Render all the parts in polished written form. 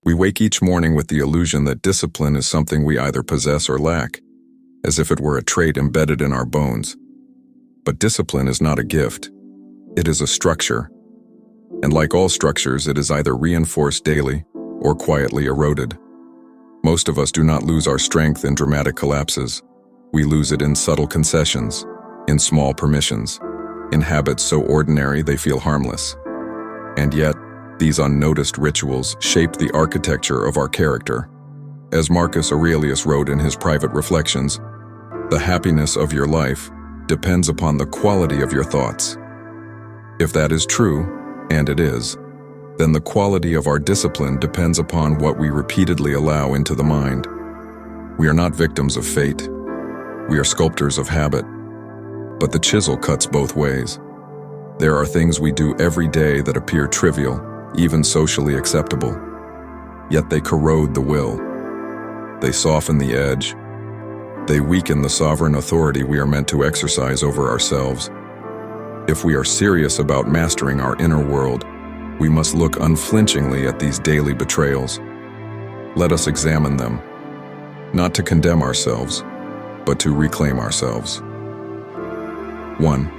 We wake each morning with the illusion that discipline is something we either possess or lack, as if it were a trait embedded in our bones. But discipline is not a gift. It is a structure. And like all structures, it is either reinforced daily or quietly eroded. Most of us do not lose our strength in dramatic collapses. We lose it in subtle concessions, in small permissions, in habits so ordinary they feel harmless. And yet, these unnoticed rituals shape the architecture of our character. As Marcus Aurelius wrote in his private reflections, "The happiness of your life depends upon the quality of your thoughts." If that is true, and it is, then the quality of our discipline depends upon what we repeatedly allow into the mind. We are not victims of fate. We are sculptors of habit. But the chisel cuts both ways. There are things we do every day that appear trivial, even socially acceptable. Yet they corrode the will. They soften the edge. They weaken the sovereign authority we are meant to exercise over ourselves. If we are serious about mastering our inner world, we must look unflinchingly at these daily betrayals. Let us examine them, not to condemn ourselves, but to reclaim ourselves. 1.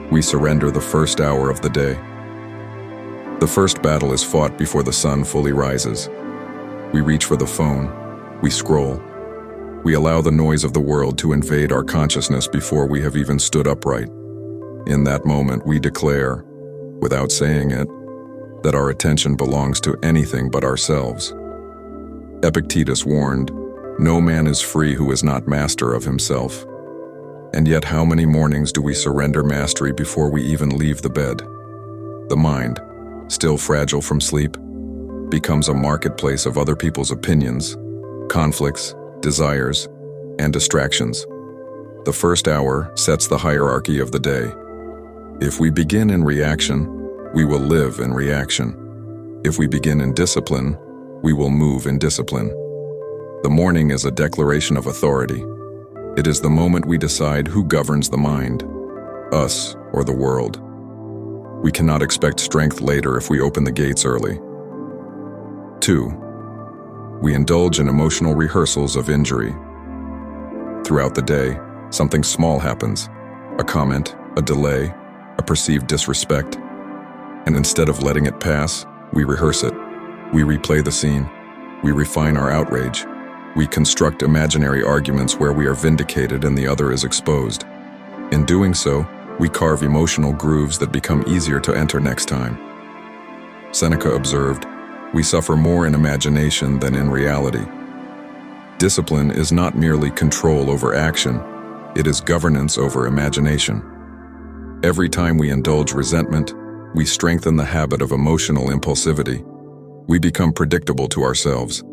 We surrender the first hour of the day. The first battle is fought before the sun fully rises. We reach for the phone. We scroll. We allow the noise of the world to invade our consciousness before we have even stood upright. In that moment, we declare, without saying it, that our attention belongs to anything but ourselves. Epictetus warned, "No man is free who is not master of himself." And yet how many mornings do we surrender mastery before we even leave the bed? The mind, still fragile from sleep, becomes a marketplace of other people's opinions, conflicts, desires, and distractions. The first hour sets the hierarchy of the day. If we begin in reaction, we will live in reaction. If we begin in discipline, we will move in discipline. The morning is a declaration of authority. It is the moment we decide who governs the mind, us or the world. We cannot expect strength later if we open the gates early. 2. We indulge in emotional rehearsals of injury. Throughout the day, something small happens, a comment, a delay, a perceived disrespect, and instead of letting it pass, we rehearse it. We replay the scene. We refine our outrage. We construct imaginary arguments where we are vindicated and the other is exposed. In doing so, we carve emotional grooves that become easier to enter next time. Seneca observed, "We suffer more in imagination than in reality." Discipline is not merely control over action, it is governance over imagination. Every time we indulge resentment, we strengthen the habit of emotional impulsivity. We become predictable to ourselves.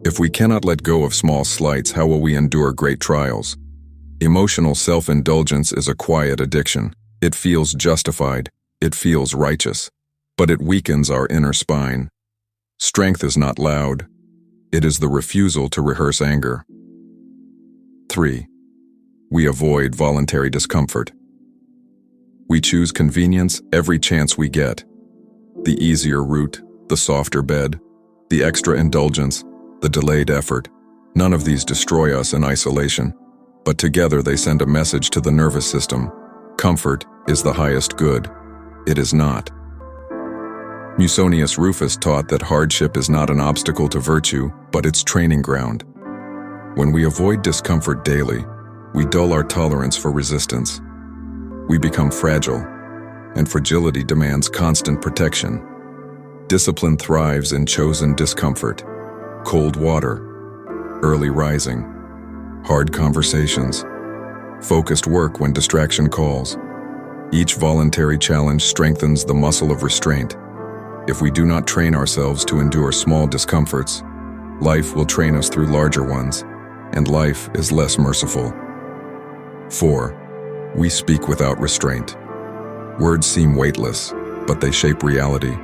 If we cannot let go of small slights, how will we endure great trials? Emotional self-indulgence is a quiet addiction. It feels justified, it feels righteous, but it weakens our inner spine. Strength is not loud. It is the refusal to rehearse anger. 3. We avoid voluntary discomfort. We choose convenience every chance we get. The easier route, the softer bed, the extra indulgence, the delayed effort. None of these destroy us in isolation, but together they send a message to the nervous system. Comfort is the highest good. It is not. Musonius Rufus taught that hardship is not an obstacle to virtue, but its training ground. When we avoid discomfort daily, we dull our tolerance for resistance. We become fragile, and fragility demands constant protection. Discipline thrives in chosen discomfort. Cold water, early rising, hard conversations, focused work when distraction calls. Each voluntary challenge strengthens the muscle of restraint. If we do not train ourselves to endure small discomforts, life will train us through larger ones, and life is less merciful. 4. We speak without restraint. Words seem weightless, but they shape reality.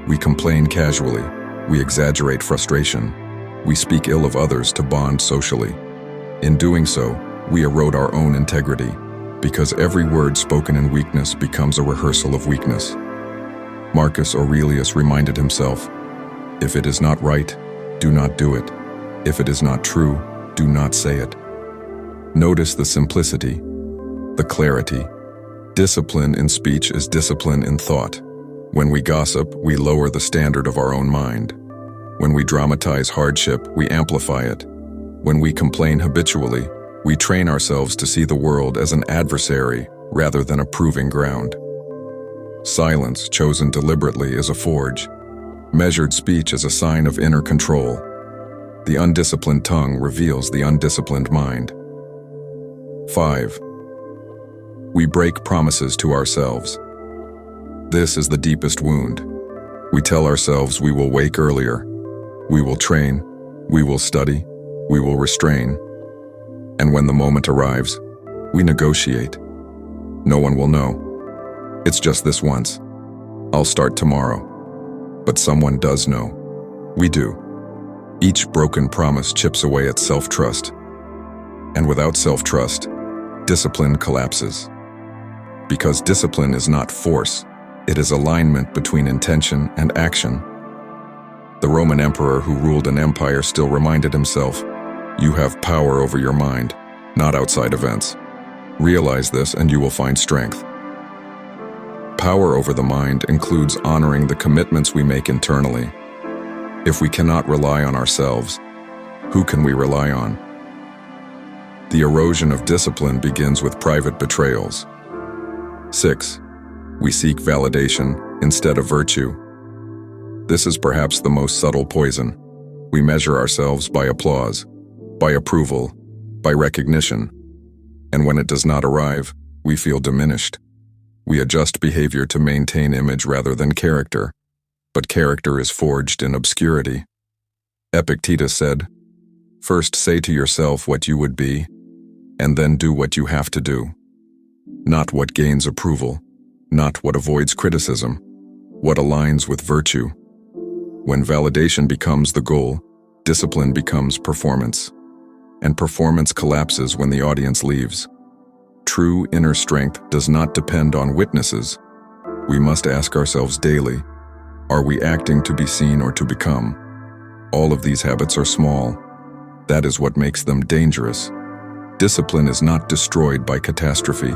We complain casually. We exaggerate frustration. We speak ill of others to bond socially. In doing so, we erode our own integrity, because every word spoken in weakness becomes a rehearsal of weakness. Marcus Aurelius reminded himself, If it is not right, do not do it. If it is not true, do not say it. Notice the simplicity, the clarity. Discipline in speech is discipline in thought. When we gossip, we lower the standard of our own mind. When we dramatize hardship, we amplify it. When we complain habitually, we train ourselves to see the world as an adversary rather than a proving ground. Silence chosen deliberately is a forge. Measured speech is a sign of inner control. The undisciplined tongue reveals the undisciplined mind. 5. We break promises to ourselves. This is the deepest wound. We tell ourselves we will wake earlier, we will train, we will study, we will restrain. And when the moment arrives, we negotiate. No one will know. It's just this once. I'll start tomorrow. But someone does know. We do. Each broken promise chips away at self-trust. And without self-trust, discipline collapses. Because discipline is not force, it is alignment between intention and action. The Roman emperor who ruled an empire still reminded himself, "You have power over your mind, not outside events. Realize this and you will find strength." Power over the mind includes honoring the commitments we make internally. If we cannot rely on ourselves, who can we rely on? The erosion of discipline begins with private betrayals. 6. We seek validation instead of virtue. This is perhaps the most subtle poison. We measure ourselves by applause, by approval, by recognition. And when it does not arrive, we feel diminished. We adjust behavior to maintain image rather than character. But character is forged in obscurity. Epictetus said, "First say to yourself what you would be, and then do what you have to do. Not what gains approval, not what avoids criticism, what aligns with virtue." When validation becomes the goal, discipline becomes performance. And performance collapses when the audience leaves. True inner strength does not depend on witnesses. We must ask ourselves daily, are we acting to be seen or to become? All of these habits are small. That is what makes them dangerous. Discipline is not destroyed by catastrophe.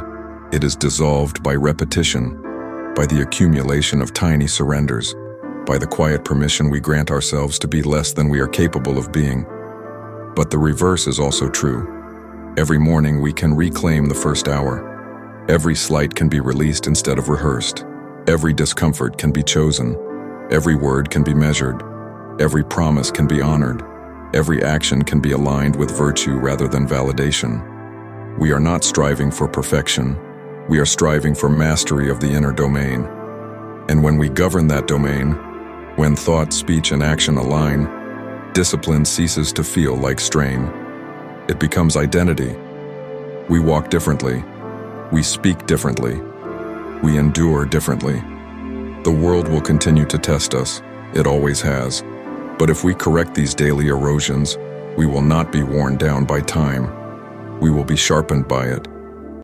It is dissolved by repetition, by the accumulation of tiny surrenders, by the quiet permission we grant ourselves to be less than we are capable of being. But the reverse is also true. Every morning we can reclaim the first hour. Every slight can be released instead of rehearsed. Every discomfort can be chosen. Every word can be measured. Every promise can be honored. Every action can be aligned with virtue rather than validation. We are not striving for perfection. We are striving for mastery of the inner domain. And when we govern that domain, when thought, speech, and action align, discipline ceases to feel like strain. It becomes identity. We walk differently. We speak differently. We endure differently. The world will continue to test us. It always has. But if we correct these daily erosions, we will not be worn down by time. We will be sharpened by it.